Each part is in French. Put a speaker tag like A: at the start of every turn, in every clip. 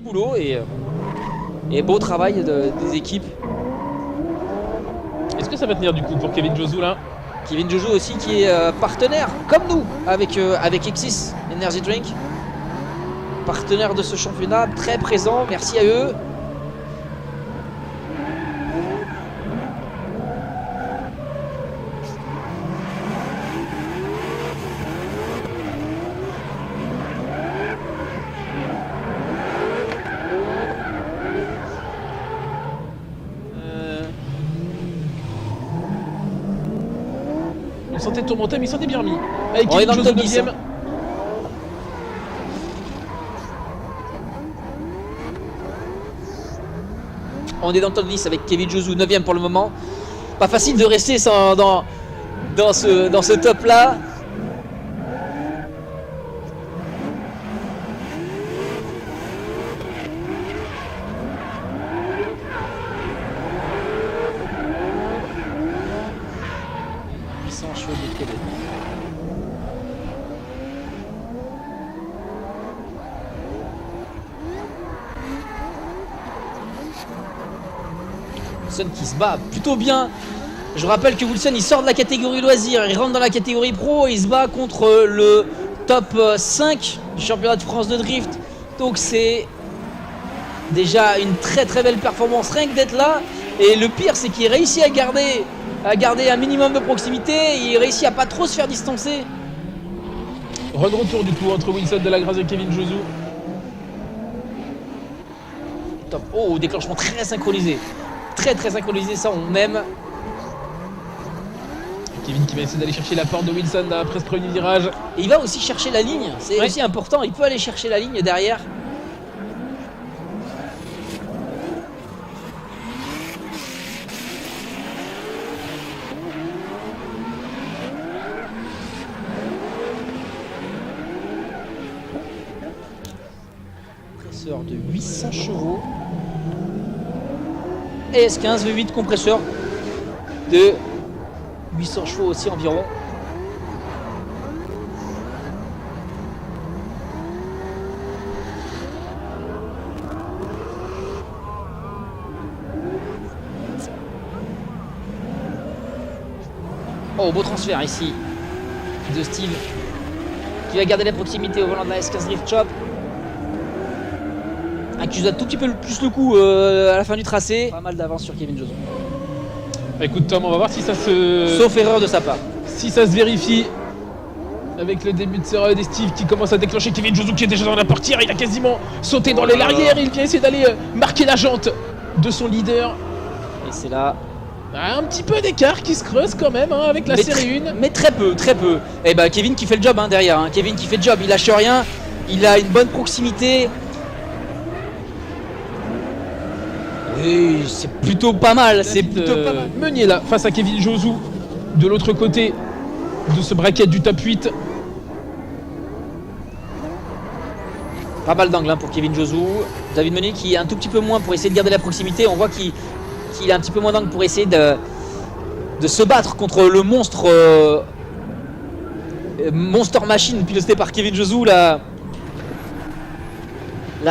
A: boulot et beau travail des équipes.
B: Est-ce que ça va tenir du coup pour Kevin Josu là?
A: Kevin Josu aussi qui est partenaire comme nous avec Exis Energy Drink. Partenaire de ce championnat, très présent, merci à eux.
B: Il sentait tourmenté mais il s'en est bien remis. Avec
A: On est
B: Kevin
A: dans le
B: Josu
A: top 10,
B: 9ème.
A: hein. On est dans le top 10 avec Kevin Josu 9ème pour le moment. Pas facile de rester dans ce top là. Chevaux de Québec. Wilson qui se bat plutôt bien. Je rappelle que Wilson il sort de la catégorie loisir, il rentre dans la catégorie pro et il se bat contre le top 5 du championnat de France de drift. Donc c'est déjà une très très belle performance rien que d'être là. Et le pire c'est qu'il réussit à garder un minimum de proximité, il réussit à pas trop se faire distancer.
B: Run retour du coup entre Wilson Delagrasse et Kevin Josu.
A: Top. Oh, déclenchement très synchronisé. Très très synchronisé, ça on aime.
B: Kevin qui va essayer d'aller chercher la porte de Wilson après ce premier virage.
A: Et il va aussi chercher la ligne, c'est aussi important, il peut aller chercher la ligne derrière. Compresseur de 800 chevaux. Et S15 V8 compresseur de 800 chevaux aussi environ. Oh, beau transfert ici de Steve qui va garder la proximité au volant de la S15 Drift Shop. Accuse un tout petit peu plus le coup à la fin du tracé. Pas mal d'avance sur Kevin Josu.
B: Écoute Tom, on va voir si ça se...
A: Sauf erreur de sa part.
B: Si ça se vérifie. Avec le début de serrure des Steve qui commence à déclencher Kevin Josu qui est déjà dans la portière. Il a quasiment sauté dans l'aile arrière. Il vient essayer d'aller marquer la jante de son leader.
A: Et c'est là.
B: Un petit peu d'écart qui se creuse quand même hein, avec la série 1.
A: Mais très peu, très peu. Et bah Kevin qui fait le job hein, derrière. Hein. Kevin qui fait le job, il lâche rien. Il a une bonne proximité. Oui, c'est plutôt pas mal. C'est plutôt pas mal.
B: Meunier là face à Kevin Josu de l'autre côté de ce bracket du top 8.
A: Pas mal d'angle hein, pour Kevin Josu. David Meunier qui est un tout petit peu moins pour essayer de garder la proximité. On voit qu'il a un petit peu moins d'angle pour essayer de se battre contre le monstre Monster Machine piloté par Kevin Josu. La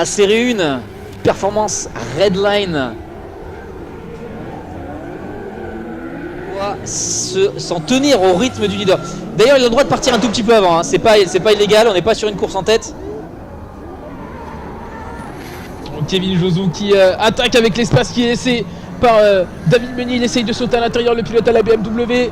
A: série 1 performance Redline doit s'en tenir au rythme du leader. D'ailleurs il a le droit de partir un tout petit peu avant hein. C'est pas illégal, on n'est pas sur une course en tête.
B: Kevin Josu qui attaque avec l'espace qui est laissé par David Meunier. Il essaye de sauter à l'intérieur, le pilote à la BMW.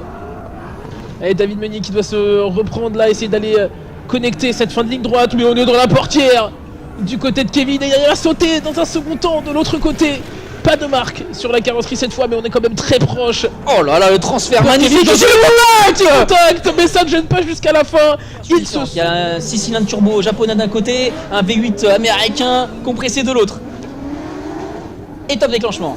B: Et David Meunier qui doit se reprendre là, essayer d'aller connecter cette fin de ligne droite. Mais on est dans la portière du côté de Kevin et il va sauter dans un second temps de l'autre côté. Pas de marque sur la carrosserie cette fois, mais on est quand même très proche.
A: Oh là là, le transfert magnifique.
B: Contact, mais ça ne gêne pas jusqu'à la fin.
A: Il y a un 6 cylindres turbo japonais d'un côté, un V8 américain compressé de l'autre. Et top déclenchement.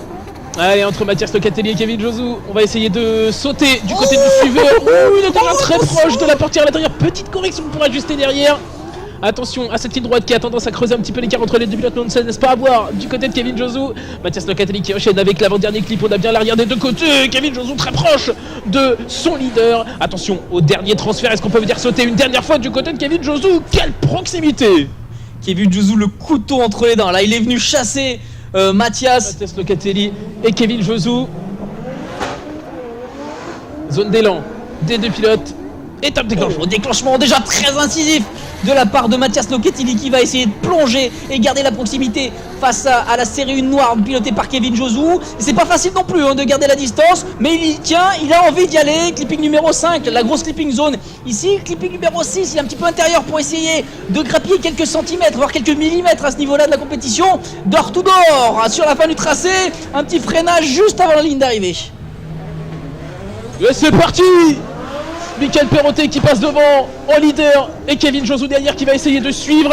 B: Allez, entre Mathias Locatelli et Kevin Josu, on va essayer de sauter du côté du suiveur. Il est déjà très proche de la portière à l'intérieur. Petite correction pour ajuster derrière. Attention à cette ligne droite qui a tendance à creuser un petit peu l'écart entre les deux pilotes, mais on ne se laisse pas avoir du côté de Kevin Josu. Mathias Locatelli qui enchaîne avec l'avant-dernier clip, on a bien l'arrière des deux côtés. Kevin Josu très proche de son leader. Attention au dernier transfert, est-ce qu'on peut venir sauter une dernière fois du côté de Kevin Josu? Quelle proximité!
A: Kevin Josu, le couteau entre les dents. Là, il est venu chasser Mathias
B: Locatelli et Kevin Josu. Zone d'élan des deux pilotes. Étape déclenchement.
A: Déclenchement déjà très incisif de la part de Mathias Locatelli qui va essayer de plonger et garder la proximité face à la série 1 noire pilotée par Kevin Josu. C'est pas facile non plus de garder la distance, mais il y tient, il a envie d'y aller. Clipping numéro 5, la grosse clipping zone. Ici, clipping numéro 6, il est un petit peu intérieur pour essayer de grappiller quelques centimètres, voire quelques millimètres à ce niveau-là de la compétition. Door to door, sur la fin du tracé, un petit freinage juste avant la ligne d'arrivée.
B: Et c'est parti! Mickaël Perrottet qui passe devant en leader et Kevin Josu derrière qui va essayer de suivre.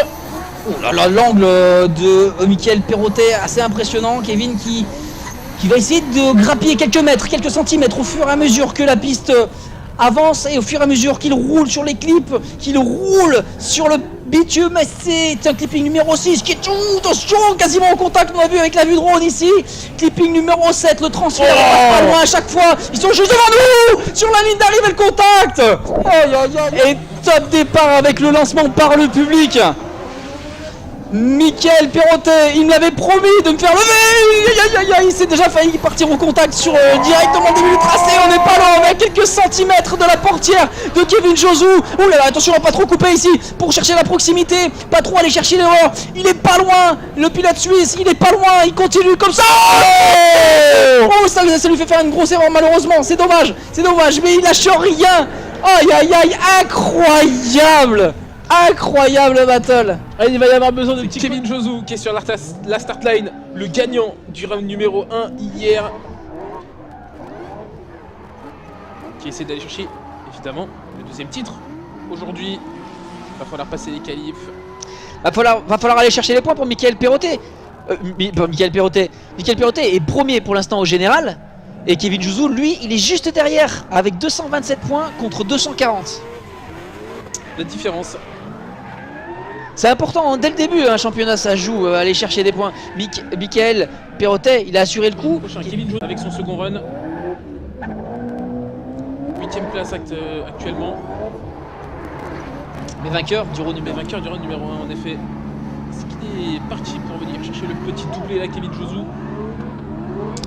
A: Oh là là, l'angle de Mickaël Perrottet assez impressionnant. Kevin qui va essayer de grappiller quelques mètres, quelques centimètres au fur et à mesure que la piste avance et au fur et à mesure qu'il roule sur les clips, qu'il roule sur le bitume. C'est un clipping numéro 6 qui est attention, quasiment en contact, on a vu avec la vue drone ici. Clipping numéro 7, le transfert pas loin à chaque fois. Ils sont juste devant nous, sur la ligne d'arrivée, le contact. Et top départ avec le lancement par le public. Mickaël Perrottet, il me l'avait promis de me faire lever. Il s'est déjà failli partir au contact sur directement au début du tracé. On n'est pas loin, on est à quelques centimètres de la portière de Kevin Josu. Ouh là là, attention à pas trop couper ici pour chercher la proximité, pas trop aller chercher l'erreur. Il est pas loin, le pilote suisse, il est pas loin, il continue comme ça. Oh, ça lui fait faire une grosse erreur malheureusement, c'est dommage, mais il lâche rien. Aïe aïe aïe, incroyable. Incroyable battle.
B: Allez, il va y avoir besoin de petit Kevin Josu qui est sur la start line, le gagnant du round numéro 1 hier, qui essaie d'aller chercher évidemment le deuxième titre. Aujourd'hui, il va falloir passer les qualifs.
A: Va falloir aller chercher les points pour Mickaël Perrottet. Mickaël Perrottet est premier pour l'instant au général. Et Kevin Josu, lui, il est juste derrière avec 227 points contre 240.
B: La différence.
A: C'est important, dès le début, un championnat, ça joue, aller chercher des points. Mickaël Perrottet, il a assuré le coup.
B: Kevin Josu avec son second run. 8ème place actuellement.
A: Mais vainqueur du round numéro
B: 1 en effet. Est-ce qu'il est parti pour venir chercher le petit doublé là, Kevin Josu?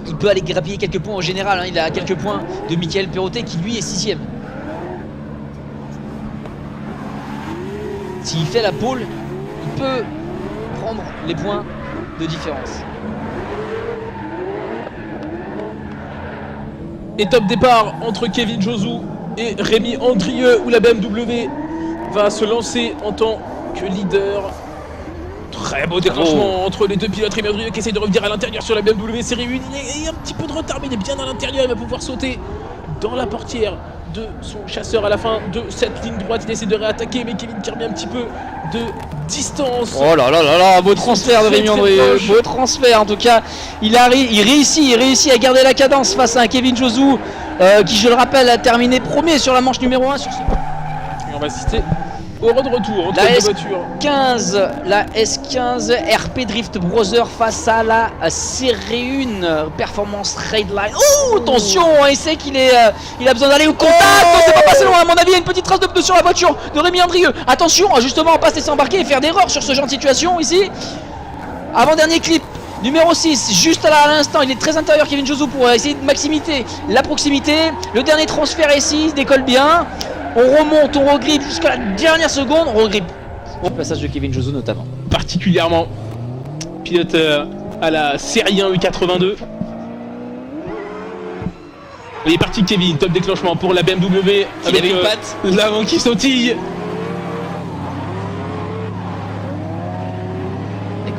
A: Il peut aller grappiller quelques points au général, hein. Il a quelques points de Mickaël Perrottet qui lui est 6ème. S'il fait la pole, il peut prendre les points de différence.
B: Et top départ entre Kevin Josu et Rémi Andrieux, où la BMW va se lancer en tant que leader. Très beau déclenchement entre les deux pilotes. Rémi Andrieux qui essaie de revenir à l'intérieur sur la BMW série 1. Il a un petit peu de retard, mais il est bien à l'intérieur. Il va pouvoir sauter dans la portière de son chasseur à la fin de cette ligne droite. Il essaie de réattaquer, mais Kevin qui remet un petit peu de distance.
A: Oh là là là là, beau transfert de Rémi Andrieux, beau transfert en tout cas. Il réussit à garder la cadence face à un Kevin Josu qui, je le rappelle, a terminé premier sur la manche numéro 1 sur ce...
B: Et on va assister au de retour entre les deux voitures.
A: La S15 RP Drift Brother face à la série 1 Performance Raidline. Oh, attention, il sait qu'il a besoin d'aller au contact. Non, c'est pas passé loin, à mon avis. Il y a une petite trace de pneu sur la voiture de Rémi Andrieux. Attention, justement, à pas se laisser embarquer et faire d'erreur sur ce genre de situation ici. Avant-dernier clip. Numéro 6, juste à l'instant, il est très intérieur Kevin Josu pour essayer de maximiser la proximité. Le dernier transfert ici, il décolle bien. On remonte, on regrippe jusqu'à la dernière seconde, on regrippe. Au passage de Kevin Josu notamment.
B: Particulièrement pilote à la série 1 U82. Il est parti Kevin, top déclenchement pour la BMW avec l'avant qui sautille.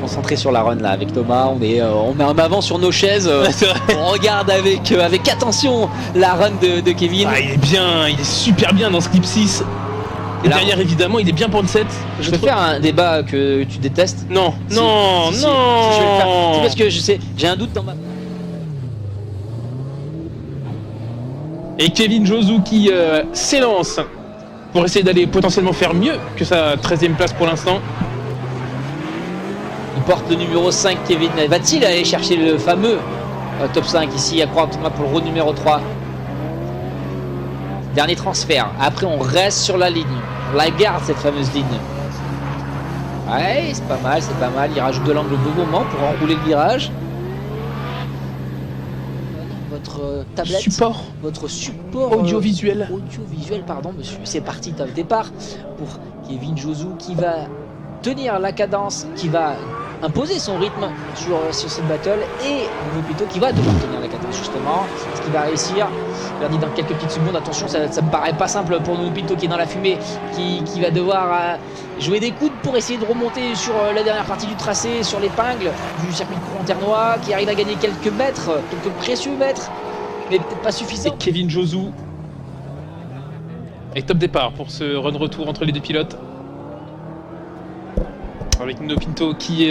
A: Concentré sur la run là avec Thomas, on met en avant sur nos chaises, on regarde avec attention la run de Kevin.
B: Ah, il est super bien dans ce clip 6. Et là, derrière évidemment il est bien pour le 7.
A: Je vais faire un débat que tu détestes.
B: Non,
A: je vais le faire. C'est parce que j'ai un doute dans ma...
B: Et Kevin Josu qui s'élance pour essayer d'aller potentiellement faire mieux que sa 13ème place pour l'instant.
A: Il porte le numéro 5, Kevin. Va-t-il aller chercher le fameux top 5 ici à croire pour le round numéro 3? Dernier transfert. Après, on reste sur la ligne. On la garde, cette fameuse ligne. Ouais, c'est pas mal, c'est pas mal. Il rajoute de l'angle au bon moment pour enrouler le virage. Votre tablette, votre support
B: audiovisuel.
A: Audiovisuel, pardon, monsieur. C'est parti, top départ pour Kevin Josou qui va tenir la cadence, qui va imposer son rythme sur cette battle, et Nopito qui va devoir tenir la cadence justement. Est-ce qu'il va réussir? Je leur dis dans quelques petites secondes, attention, ça me paraît pas simple pour Nopito qui est dans la fumée, qui va devoir jouer des coudes pour essayer de remonter sur la dernière partie du tracé, sur l'épingle du circuit de Courant-Ternois, qui arrive à gagner quelques mètres, quelques précieux mètres, mais peut-être pas suffisant.
B: Et Kevin Josou est top départ pour ce run retour entre les deux pilotes. Avec Nopito qui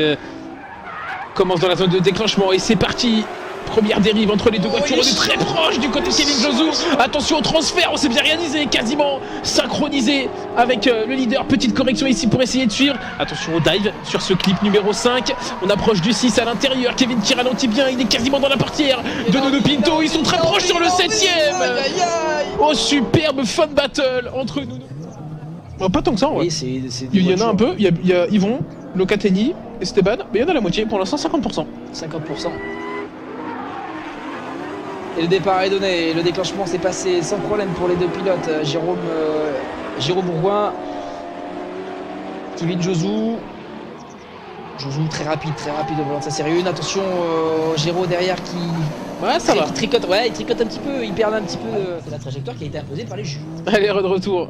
B: commence dans la zone de déclenchement, et c'est parti. Première dérive entre les deux voitures, on est très proche du côté de Kevin Josou. Attention au transfert, on s'est bien réalisé, quasiment synchronisé avec le leader. Petite correction ici pour essayer de suivre. Attention au dive sur ce clip numéro 5. On approche du 6 à l'intérieur. Kevin qui ralentit bien, il est quasiment dans la portière de Nopito. Ils sont très proches sur le 7ème. Oh, superbe fun battle entre nous. Oh, pas tant que ça, ouais.
A: Oui,
B: il y en a un peu, il y a Yvon, Locatelli, Esteban, mais il y en a la moitié, pour l'instant 50%.
A: 50%. Et le départ est donné, le déclenchement s'est passé sans problème pour les deux pilotes, Jérôme Bourgoin, Kevin Josou. Josou très rapide au volant de sa série 1. Attention, Géraud derrière qui...
B: Ouais, ça va.
A: Il tricote un petit peu, il perd un petit peu la trajectoire qui a été imposée par les juges.
B: Allez, de retour.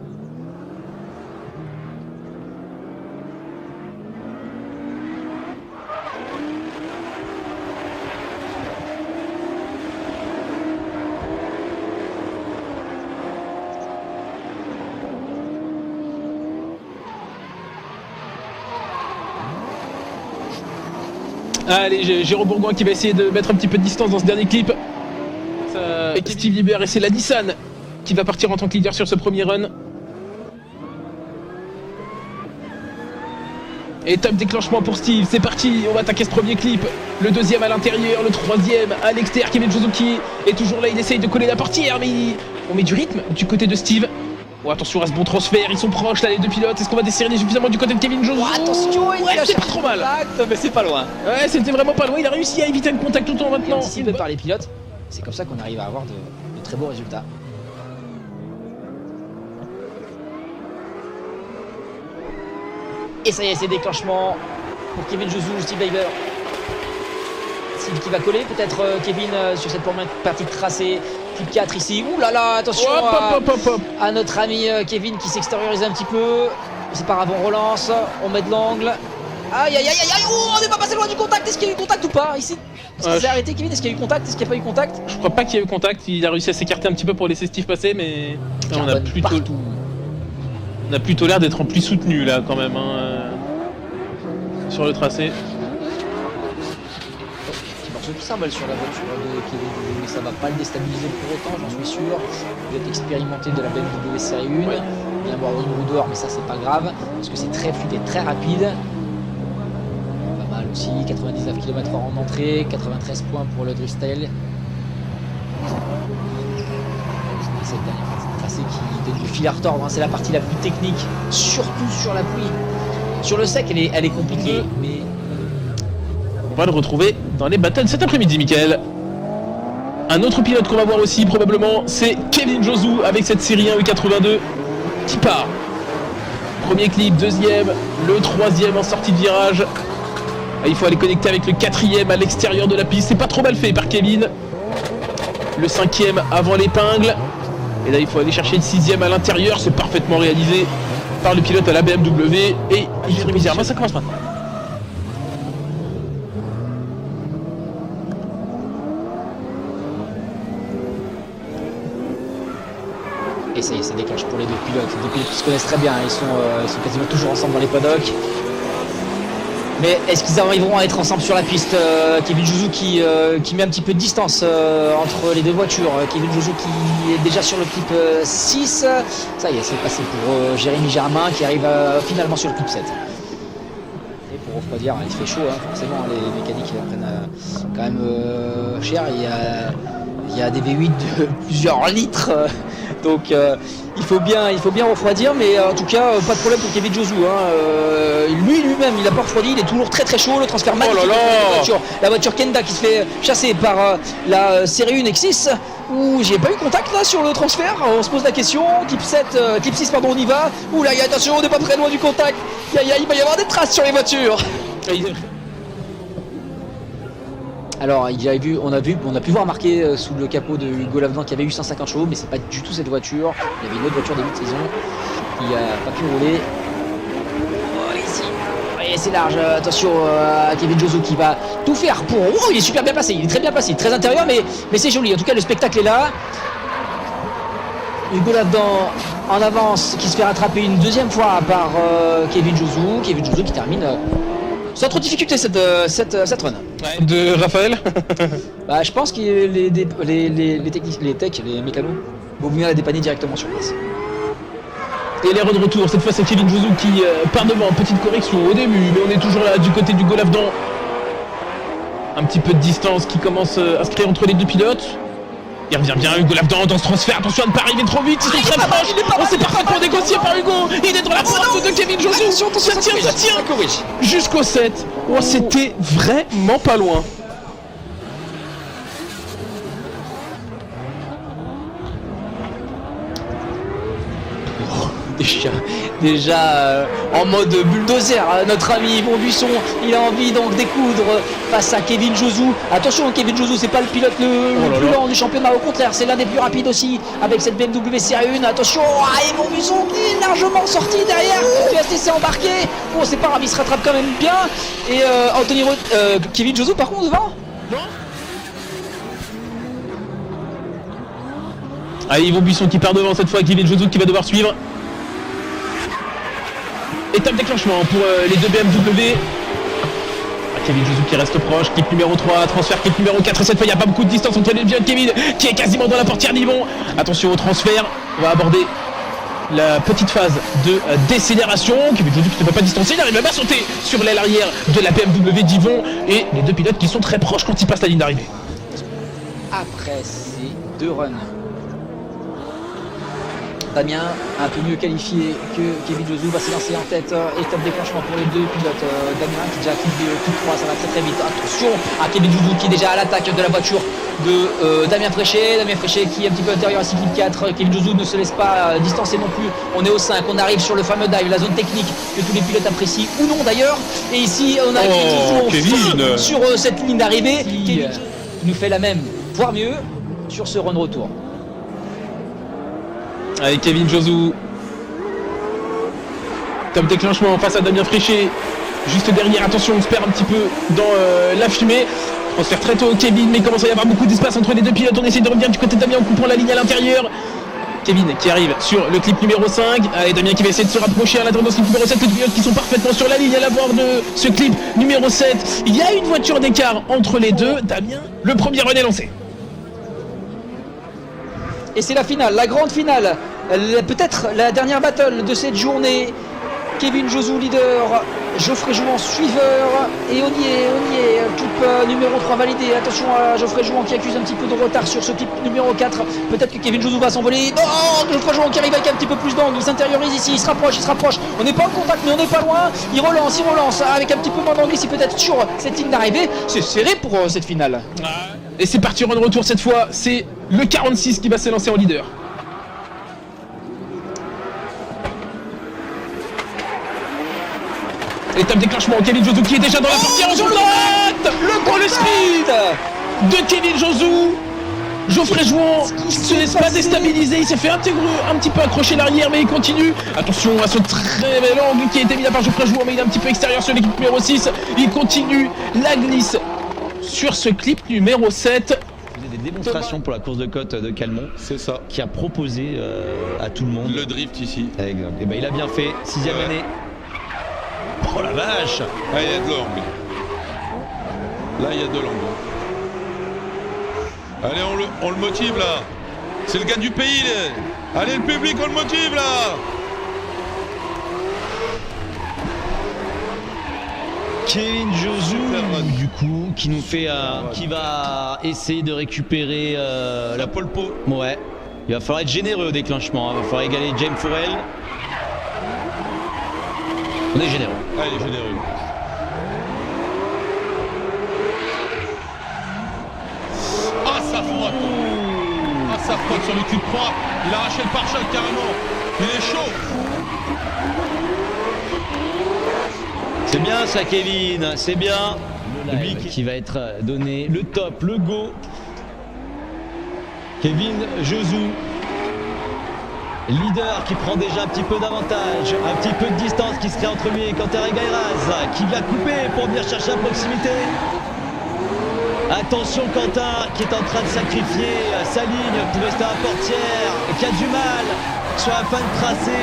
B: Allez, Jérôme Bourgoin qui va essayer de mettre un petit peu de distance dans ce dernier clip. Et Steve Liber, et c'est la Nissan qui va partir en tant que leader sur ce premier run. Et top déclenchement pour Steve, c'est parti, on va attaquer ce premier clip. Le deuxième à l'intérieur, le troisième à l'extérieur. Kevin Josou qui est toujours là, il essaye de coller la portière, mais on met du rythme du côté de Steve. Oh, attention à ce bon transfert, ils sont proches là les deux pilotes. Est-ce qu'on va décerner suffisamment du côté de Kevin Josou?
A: Oh, attention,
B: ouais, c'est pas trop mal.
A: Mais c'est pas loin.
B: Ouais, c'était vraiment pas loin, il a réussi à éviter le contact tout le temps maintenant.
A: Anticipé par les pilotes, c'est comme ça qu'on arrive à avoir de très beaux résultats. Et ça y est, c'est déclenchement pour Kevin Josou, Steve Liber. Steve qui va coller, peut-être Kevin sur cette première partie de tracé. Clip 4 ici. Ouh là là, attention à notre ami Kevin qui s'extériorise un petit peu. C'est pas grave, on relance, on met de l'angle. Aïe aïe aïe aïe, oh, on n'est pas passé loin du contact. Est-ce qu'il y a eu contact ou pas ici? Est-ce qu'il s'est arrêté, Kevin? Est-ce qu'il y a eu contact? Est-ce qu'il n'y a pas eu contact?
B: Je crois pas qu'il y a eu contact, il a réussi à s'écarter un petit peu pour laisser Steve passer, mais là, on a plutôt l'air d'être en plus soutenu là quand même sur le tracé.
A: Qui s'emballe sur la voiture de Kevin Josou, mais ça va pas le déstabiliser pour autant, j'en suis sûr. Vous êtes expérimenté de la BMW série 1, ouais. Bien voir une roue dehors, mais ça c'est pas grave, parce que c'est très fluide et très rapide. Pas mal aussi, 99 km/h en entrée, 93 points pour le drift style. Cette dernière partie de tracé qui donne du fil à retordre, hein. C'est la partie la plus technique, surtout sur la pluie. Sur le sec, elle est compliquée, mais...
B: On va le retrouver dans les battles cet après-midi, Mickaël. Un autre pilote qu'on va voir aussi probablement, c'est Kevin Josou avec cette série 1 U82 qui part. Premier clip, deuxième, le troisième en sortie de virage. Il faut aller connecter avec le quatrième à l'extérieur de la piste. C'est pas trop mal fait par Kevin. Le cinquième avant l'épingle. Et là, il faut aller chercher le sixième à l'intérieur. C'est parfaitement réalisé par le pilote à la BMW. Et Jérémy Germain, ça commence maintenant.
A: Et ça y est, ça déclenche pour les deux pilotes qui se connaissent très bien, ils sont quasiment toujours ensemble dans les paddocks. Mais est-ce qu'ils arriveront à être ensemble sur la piste? Kevin Josou qui met un petit peu de distance entre les deux voitures. Kevin Josou qui est déjà sur le clip 6. Ça y est, c'est passé pour Jérémy Germain qui arrive finalement sur le clip 7. Et pour refroidir, il fait chaud, hein, forcément, les mécaniques prennent quand même cher. Il y a des V8 de plusieurs litres. Donc il faut bien refroidir, mais en tout cas, pas de problème pour Kevin Josu. Lui-même, il a pas refroidi, il est toujours très chaud. Le transfert magnifique la voiture Kenda qui se fait chasser par la série 1 X6. Où j'ai pas eu contact là sur le transfert. On se pose la question. Clip 6, pardon, on y va. Ouh là, attention, on n'est pas très loin du contact. Il va y avoir des traces sur les voitures. Alors, on a pu voir marqué sous le capot de Hugo Lavdan qu'il y avait eu 150 chevaux, mais c'est pas du tout cette voiture. Il y avait une autre voiture début de saison qui a pas pu rouler. Oh, ici. Et c'est large. Attention à Kevin Josu qui va tout faire pour. Oh, il est super bien placé. Il est très bien placé, très intérieur, mais c'est joli. En tout cas, le spectacle est là. Hugo Lavdan en avance, qui se fait rattraper une deuxième fois par Kevin Josu. Kevin Josu qui termine. Sans trop de difficulté cette run.
C: Ouais, de Raphaël.
A: Bah, je pense que les techs, les mécanos vont venir la dépanner directement sur place.
B: Et l'erreur de retour, cette fois c'est Kevin Josu qui part devant, petite correction au début, mais on est toujours là du côté du Lavdan. Un petit peu de distance qui commence à se créer entre les deux pilotes. Il revient bien Hugo Lavdan dans ce transfert, attention à ne pas arriver trop vite, ils sont très proches. C'est parfaitement négocié par Hugo, il est dans la porte de Kevin Josu. Ça tient jusqu'au 7. Oh, c'était vraiment pas loin.
A: Déjà en mode bulldozer, notre ami Yvon Buisson, il a envie donc d'écoudre face à Kevin Josu. Attention, Kevin Josu, c'est pas le pilote le plus lent du championnat, au contraire, c'est l'un des plus rapides aussi avec cette BMW Série 1. Attention, Yvon Buisson qui est largement sorti derrière, qui va se laisser embarquer. Bon, c'est pas grave, il se rattrape quand même bien. Et Kevin Josu, par contre, devant.
B: Yvon Buisson qui part devant cette fois, Kevin Josu qui va devoir suivre. Étape déclenchement pour les deux BMW. Kevin Josu qui reste proche, clip numéro 3, transfert clip numéro 4, et cette fois il n'y a pas beaucoup de distance entre les deux. Kevin qui est quasiment dans la portière d'Yvon. Attention au transfert, on va aborder la petite phase de décélération. Kevin Josu qui ne peut pas distancer, il arrive même à sauter sur l'aile arrière de la BMW d'Yvon. Et les deux pilotes qui sont très proches quand ils passent la ligne d'arrivée.
A: Après ces deux runs, Damien, un peu mieux qualifié que Kevin Josu, va s'élancer en tête. Étape déclenchement pour les deux pilotes. Damien qui déjà clip 3, ça va très vite. Attention à Kevin Josu qui est déjà à l'attaque de la voiture de Damien Fréchet. Damien Fréchet qui est un petit peu intérieur à 6 clip 4. Kevin Josu ne se laisse pas distancer non plus. On est au 5, on arrive sur le fameux dive, la zone technique que tous les pilotes apprécient ou non d'ailleurs. Et ici on arrive toujours sur cette ligne d'arrivée. Kevin nous fait la même, voire mieux, sur ce run retour.
B: Avec Kevin Josu. Top déclenchement face à Damien Fréchet. Juste derrière, attention, on se perd un petit peu dans la fumée. On se fait très tôt Kevin, mais il commence à y avoir beaucoup d'espace entre les deux pilotes. On essaie de revenir du côté de Damien en coupant la ligne à l'intérieur. Kevin qui arrive sur le clip numéro 5. Et Damien qui va essayer de se rapprocher à l'intérieur de ce clip numéro 7. Les pilotes qui sont parfaitement sur la ligne à l'abord de ce clip numéro 7. Il y a une voiture d'écart entre les deux. Damien, le premier run est lancé.
A: Et c'est la finale, la grande finale, peut-être la dernière battle de cette journée. Kevin Josu leader, Geoffrey Jouan suiveur, et on y est, clip numéro 3 validé. Attention à Geoffrey Jouan qui accuse un petit peu de retard sur ce clip numéro 4. Peut-être que Kevin Josu va s'envoler. Non, Geoffrey Jouan qui arrive avec un petit peu plus d'angle, il s'intériorise ici, il se rapproche. On n'est pas en contact mais on n'est pas loin. Il relance avec un petit peu moins d'angle ici peut-être sur cette ligne d'arrivée. C'est serré pour cette finale.
B: Et c'est parti, run retour cette fois, c'est le 46 qui va s'élancer en leader. Étape déclenchement, Kevin Josu qui est déjà dans la portière en droite. Le speed de Kevin Josu. Geoffrey Jouan se laisse pas déstabiliser, il s'est fait un petit peu accrocher l'arrière, mais il continue. Attention à ce très bel angle qui a été mis là par Geoffrey Jouan, mais il est un petit peu extérieur sur l'équipe numéro 6. Il continue la glisse sur ce clip numéro 7.
D: Des démonstrations pour la course de côte de Calmont.
C: C'est ça.
D: Qui a proposé à tout le monde.
C: Le drift ici.
D: Exact. Et ben il a bien fait. 6ème année. Oh la vache.
C: Ah, il y a de l'angle. Là, il y a de l'angle. Allez, on le motive là. C'est le gars du pays. Allez, le public, on le motive là.
D: Kevin Josu, du coup, qui nous fait, qui va essayer de récupérer
C: la pole po.
D: Ouais. Il va falloir être généreux au déclenchement. Il va falloir égaler James Forel. On est généreux.
C: Allez, généreux. Ah, ça frotte. Ah, ça frotte sur le cul de croix. Il a arraché le pare-choc carrément. Il est chaud.
D: C'est bien ça, Kevin. C'est bien. Le live qui va être donné. Le top, le go. Kevin Josou. Leader qui prend déjà un petit peu d'avantage, un petit peu de distance qui serait entre lui et Quentin Gairaz qui vient couper pour venir chercher la proximité. Attention Quentin qui est en train de sacrifier sa ligne pour rester à la portière et qui a du mal sur la fin de tracé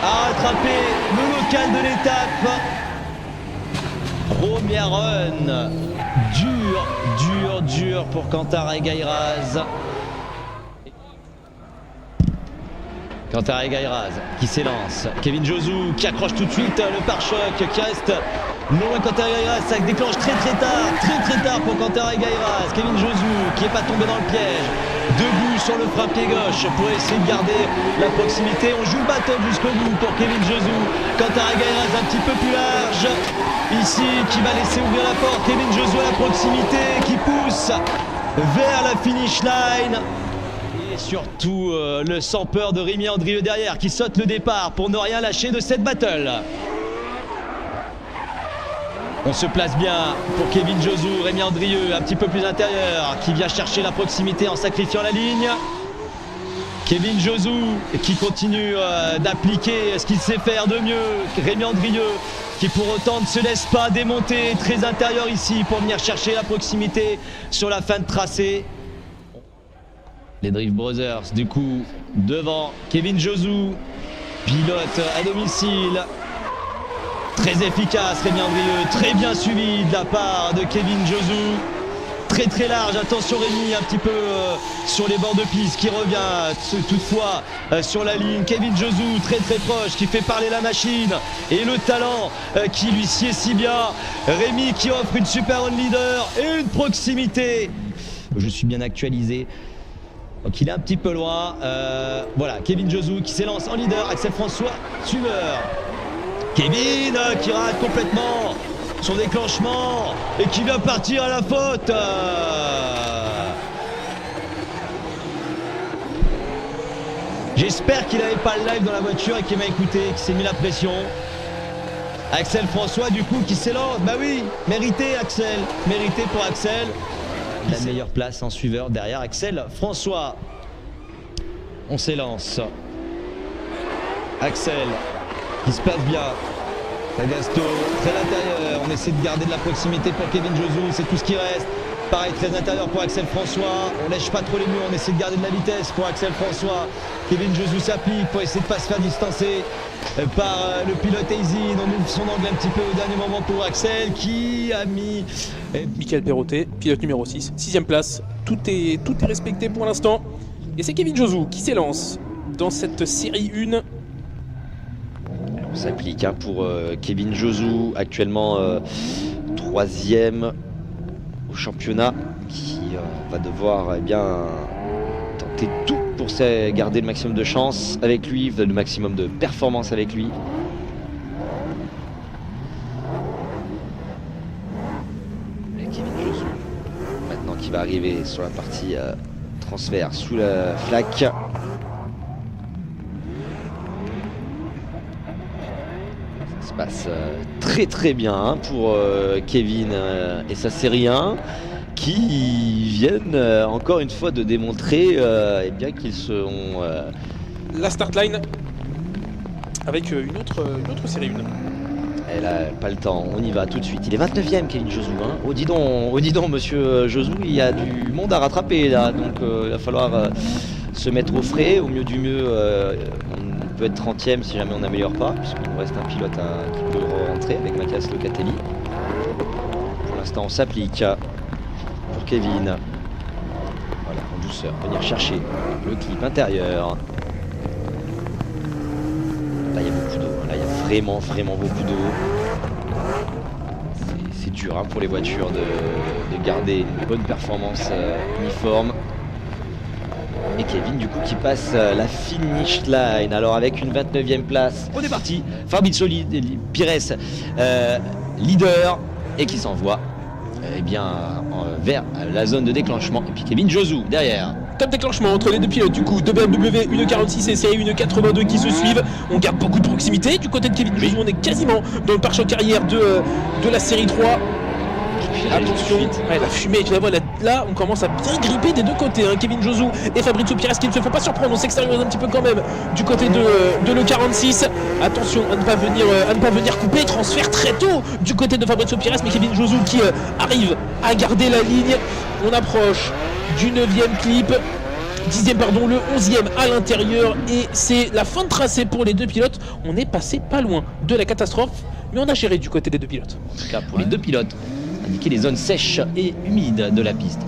D: à rattraper le local de l'étape. Première run dur pour Quentin Gairaz. Quentin Gairaz qui s'élance, Kevin Josou qui accroche tout de suite le pare-choc qui reste non loin. Quentin Gairaz, ça déclenche très tard pour Quentin Gairaz. Kevin Josou qui n'est pas tombé dans le piège, debout sur le frappe-pied gauche pour essayer de garder la proximité. On joue le bâton jusqu'au bout pour Kevin Josou. Quentin Gairaz un petit peu plus large ici qui va laisser ouvrir la porte. Kevin Josou à la proximité qui pousse vers la finish line. Surtout le sans peur de Rémi Andrieux derrière qui saute le départ pour ne rien lâcher de cette battle. On se place bien pour Kevin Josou, Rémi Andrieux un petit peu plus intérieur qui vient chercher la proximité en sacrifiant la ligne. Kevin Josou qui continue d'appliquer ce qu'il sait faire de mieux. Rémi Andrieux qui pour autant ne se laisse pas démonter, très intérieur ici pour venir chercher la proximité sur la fin de tracé. Les Drift Brothers, du coup, devant Kevin Josou, pilote à domicile. Très efficace, Rémi Andrieux, très bien suivi de la part de Kevin Josou. Très large, attention Rémi, un petit peu sur les bords de piste, qui revient toutefois sur la ligne. Kevin Josou, très proche, qui fait parler la machine. Et le talent qui lui sied si bien. Rémi qui offre une super run leader et une proximité. Je suis bien actualisé. Donc il est un petit peu loin. Voilà, Kevin Josou qui s'élance en leader. Axel François, suiveur. Kevin qui rate complètement son déclenchement et qui vient partir à la faute. J'espère qu'il n'avait pas le live dans la voiture et qu'il m'a écouté, qu'il s'est mis la pression. Axel François du coup qui s'élance. Bah oui, mérité Axel. Mérité pour Axel. La meilleure place en suiveur derrière Axel François. On s'élance. Axel qui se place bien. Tagasto très à l'intérieur. On essaie de garder de la proximité pour Kevin Josou. C'est tout ce qui reste. Pareil, très intérieur pour Axel François. On lèche pas trop les murs. On essaie de garder de la vitesse pour Axel François. Kevin Josou s'applique pour essayer de pas se faire distancer par le pilote Aisin. On ouvre son angle un petit peu au dernier moment pour Axel qui a mis...
B: Michael Perrottet, pilote numéro 6, 6ème place. Tout est respecté pour l'instant. Et c'est Kevin Josou qui s'élance dans cette série 1.
D: On s'applique pour Kevin Josou, actuellement 3e au championnat, qui va devoir tenter tout pour garder le maximum de chance avec lui, le maximum de performance avec lui. Et Kevin Josou, maintenant qui va arriver sur la partie transfert sous la flaque. Passe très bien pour Kevin et sa série 1 qui viennent encore une fois de démontrer qu'ils seront
B: la start line avec une autre série 1.
D: Elle a pas le temps, on y va tout de suite. Il est 29e Kevin Josou. Oh dis donc monsieur Josou, il y a du monde à rattraper là, donc il va falloir se mettre au frais. Au mieux du mieux, on peut être 30e si jamais on n'améliore pas, puisqu'il nous reste un pilote qui peut rentrer avec Mathias Locatelli. Pour l'instant on s'applique pour Kevin. Voilà, en douceur, venir chercher le clip intérieur. Là il y a beaucoup d'eau, là il y a vraiment beaucoup d'eau. C'est dur pour les voitures de garder une bonne performance uniforme. Et Kevin du coup qui passe la finish line. Alors avec une 29e place, on est parti. Fabrizio Pires leader et qui s'envoie vers la zone de déclenchement. Et puis Kevin Josou derrière.
B: Top déclenchement entre les deux pilotes du coup, de BMW, une 46 et série 1,82 qui se suivent. On garde beaucoup de proximité. Du côté de Kevin Josou, on est quasiment dans le pare-choc arrière de la série 3. Attention, la fumée, tu la vois là, on commence à bien gripper des deux côtés. Kevin Josou et Fabrizio Pires qui ne se font pas surprendre, on s'extériorise un petit peu quand même du côté de l'E46. Attention à ne pas venir couper, transfert très tôt du côté de Fabrizio Pires, mais Kevin Josou qui arrive à garder la ligne. On approche du 9e clip. 10e pardon, le 11e à l'intérieur et c'est la fin de tracé pour les deux pilotes. On est passé pas loin de la catastrophe, mais on a géré du côté des deux pilotes.
D: En tout cas pour les deux pilotes, indiquer les zones sèches et humides de la piste.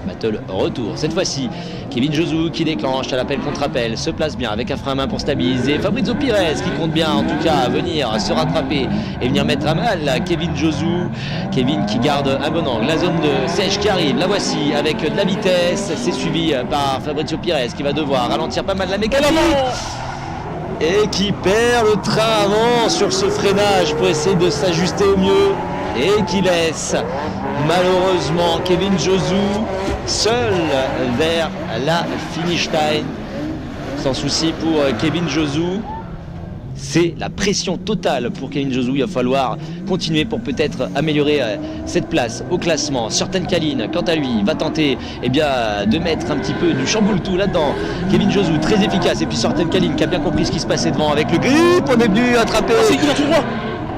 D: Battle retour. Cette fois-ci, Kevin Josou qui déclenche à l'appel contre appel, se place bien avec un frein à main pour stabiliser. Fabrizio Pires qui compte bien en tout cas à venir se rattraper et venir mettre à mal Kevin Josou. Kevin qui garde un bon angle. La zone de sèche qui arrive, la voici avec de la vitesse. C'est suivi par Fabrizio Pires qui va devoir ralentir pas mal la mécanique. Et qui perd le train avant sur ce freinage pour essayer de s'ajuster au mieux. Et qui laisse malheureusement Kevin Josou seul vers la finish line. Sans souci pour Kevin Josou. C'est la pression totale pour Kevin Josou. Il va falloir continuer pour peut-être améliorer cette place au classement. Surten Kalin, quant à lui, va tenter de mettre un petit peu du chamboule-tout là-dedans. Kevin Josou, très efficace. Et puis Surten Kalin qui a bien compris ce qui se passait devant avec le grip. On est venu attraper.
B: Il a tout droit.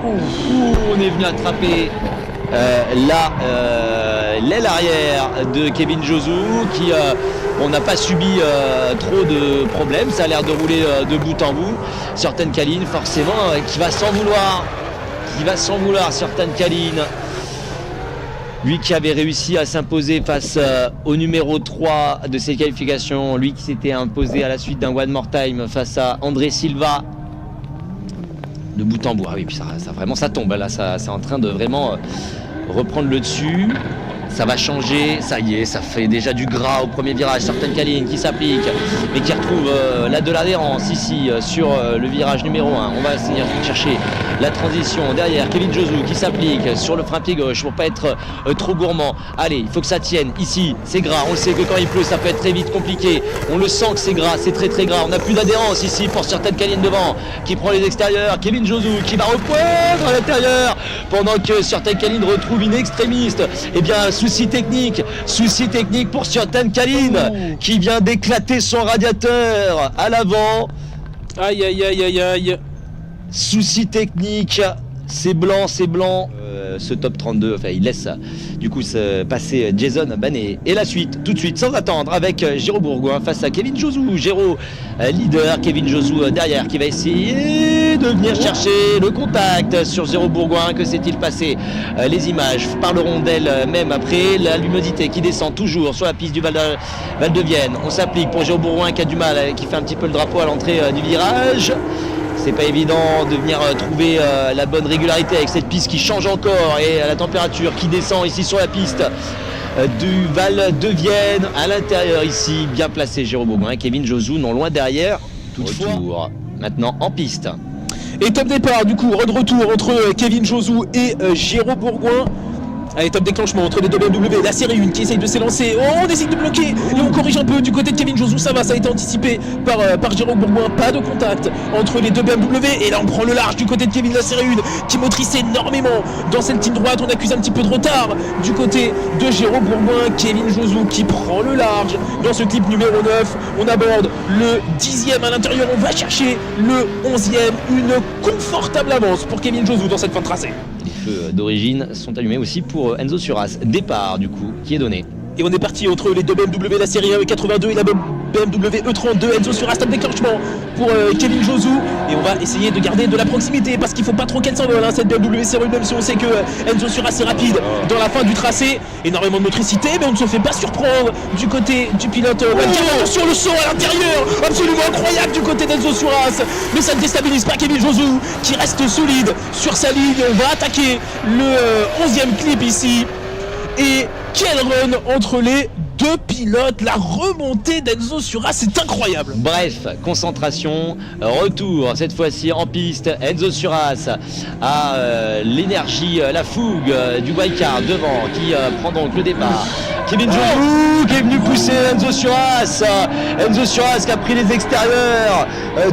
D: On est venu attraper l'aile arrière de Kevin Josou qui on n'a pas subi trop de problèmes, ça a l'air de rouler de bout en bout. Surten Kalin forcément qui va s'en vouloir Surten Kalin, lui qui avait réussi à s'imposer face au numéro 3 de ses qualifications, lui qui s'était imposé à la suite d'un one more time face à André Silva. De bout en bout, oui, puis ça vraiment ça tombe là, c'est en train de vraiment reprendre le dessus. Ça va changer, ça y est, ça fait déjà du gras au premier virage. Surten Kalin qui s'applique, mais qui retrouve de l'adhérence ici sur le virage numéro 1. On va essayer de chercher la transition derrière. Kevin Josou qui s'applique sur le frein pied gauche pour pas être trop gourmand. Allez, il faut que ça tienne. Ici, c'est gras. On le sait que quand il pleut, ça peut être très vite compliqué. On le sent que c'est gras, c'est très très gras. On n'a plus d'adhérence ici pour Surten Kalin devant, qui prend les extérieurs. Kevin Josou qui va repoindre à l'intérieur pendant que Surten Kalin retrouve une extrémiste. Eh bien, souci technique pour Surten Kalin qui vient d'éclater son radiateur à l'avant.
B: Aïe aïe aïe aïe aïe.
D: Souci technique, c'est blanc. Ce top 32, enfin il laisse du coup passer Jason Banet. Et la suite, tout de suite, sans attendre, avec Géraud Bourgoin face à Kevin Josou. Géraud leader, Kevin Josou derrière qui va essayer de venir chercher le contact sur Géraud Bourgoin. Que s'est-il passé? Les images parleront d'elle même après. La luminosité qui descend toujours sur la piste du Val de Vienne. On s'applique pour Géraud Bourgoin qui a du mal, qui fait un petit peu le drapeau à l'entrée du virage. C'est pas évident de venir trouver la bonne régularité avec cette piste qui change encore et la température qui descend ici sur la piste du Val de Vienne. À l'intérieur ici, bien placé Géraud Bourgoin et Kevin Josou non loin derrière. Retour maintenant en piste.
B: Et top départ du coup, de retour entre Kevin Josou et Géraud Bourgoin. Allez, top déclenchement entre les deux BMW, la série 1 qui essaye de s'élancer. Oh, on essaye de bloquer et on corrige un peu du côté de Kevin Josou. Ça va, ça a été anticipé par Géraud Bourgoin. Pas de contact entre les deux BMW. Et là, on prend le large du côté de Kevin, la série 1 qui motrice énormément dans cette ligne droite. On accuse un petit peu de retard du côté de Géraud Bourgoin. Kevin Josou qui prend le large dans ce clip numéro 9. On aborde le 10e à l'intérieur. On va chercher le 11e. Une confortable avance pour Kevin Josou dans cette fin de tracé.
D: Les feux d'origine sont allumés aussi pour Enzo Suras. Départ du coup qui est donné.
B: Et on est parti entre les deux BMW, la série 1 82 et la BMW E32. Enzo Suras, top déclenchement pour Kevin Josou. Et on va essayer de garder de la proximité parce qu'il ne faut pas trop qu'elle s'envole cette BMW série 1, même si on sait que Enzo Suras est rapide dans la fin du tracé. Énormément de motricité, mais on ne se fait pas surprendre du côté du pilote. Attention, le saut à l'intérieur, absolument incroyable du côté d'Enzo Suras. Mais ça ne déstabilise pas Kevin Josou qui reste solide sur sa ligne. On va attaquer le 11e clip ici. Et quel run entre les deux deux pilotes, la remontée d'Enzo Suras, c'est incroyable.
D: Bref, concentration, retour cette fois-ci en piste. Enzo Suras a l'énergie, la fougue du wildcard devant qui prend donc le départ. Kevin Josou qui est venu pousser Enzo Suras. Enzo Suras qui a pris les extérieurs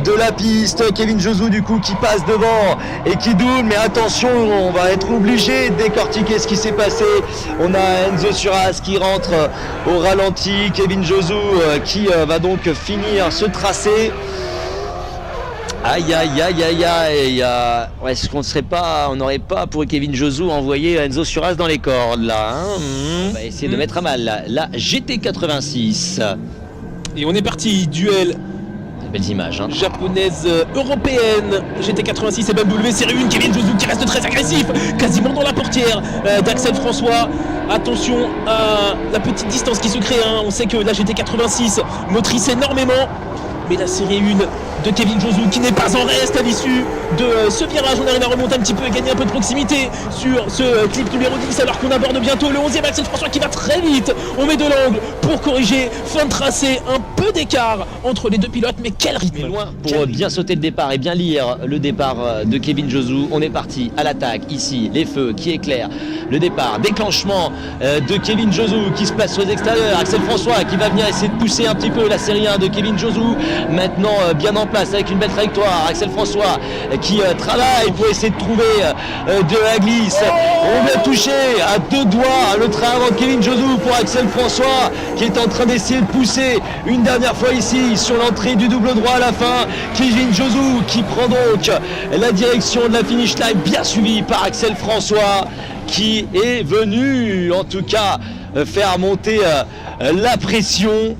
D: de la piste. Kevin Josou du coup qui passe devant et qui double. Mais attention, on va être obligé de décortiquer ce qui s'est passé. On a Enzo Suras qui rentre au ralenti. Kevin Josou qui va donc finir ce tracé. Aïe aïe aïe aïe aïe. Est-ce qu'on n'aurait pas pour Kevin Josou envoyé Enzo Suras dans les cordes là, hein? On va essayer de mettre à mal la GT86.
B: Et on est parti, duel
D: Belles images, hein.
B: japonaise européenne, GT86 et BMW série 1, Kevin Josou qui reste très agressif, quasiment dans la portière d'Axel François. Attention à la petite distance qui se crée, hein. On sait que la GT86 motrice énormément, mais la série 1 de Kevin Josou qui n'est pas en reste à l'issue de ce virage. On arrive à remonter un petit peu et gagner un peu de proximité sur ce clip numéro 10 alors qu'on aborde bientôt le 11e Axel François qui va très vite. On met de l'angle pour corriger, fin de tracé, un peu d'écart entre les deux pilotes, mais quel rythme.
D: Mais loin pour bien sauter le départ et bien lire le départ de Kevin Josou. On est parti à l'attaque ici, les feux qui éclairent le départ, déclenchement de Kevin Josou qui se place sur les extérieurs. Axel François qui va venir essayer de pousser un petit peu la série 1 de Kevin Josou, maintenant bien en place avec une belle trajectoire. Axel François qui travaille pour essayer de trouver de la glisse. On vient toucher à deux doigts le train avant Kevin Josou pour Axel François qui est en train d'essayer de pousser une dernière fois ici sur l'entrée du double droit à la fin. Kevin Josou qui prend donc la direction de la finish line, bien suivi par Axel François qui est venu en tout cas faire monter la pression.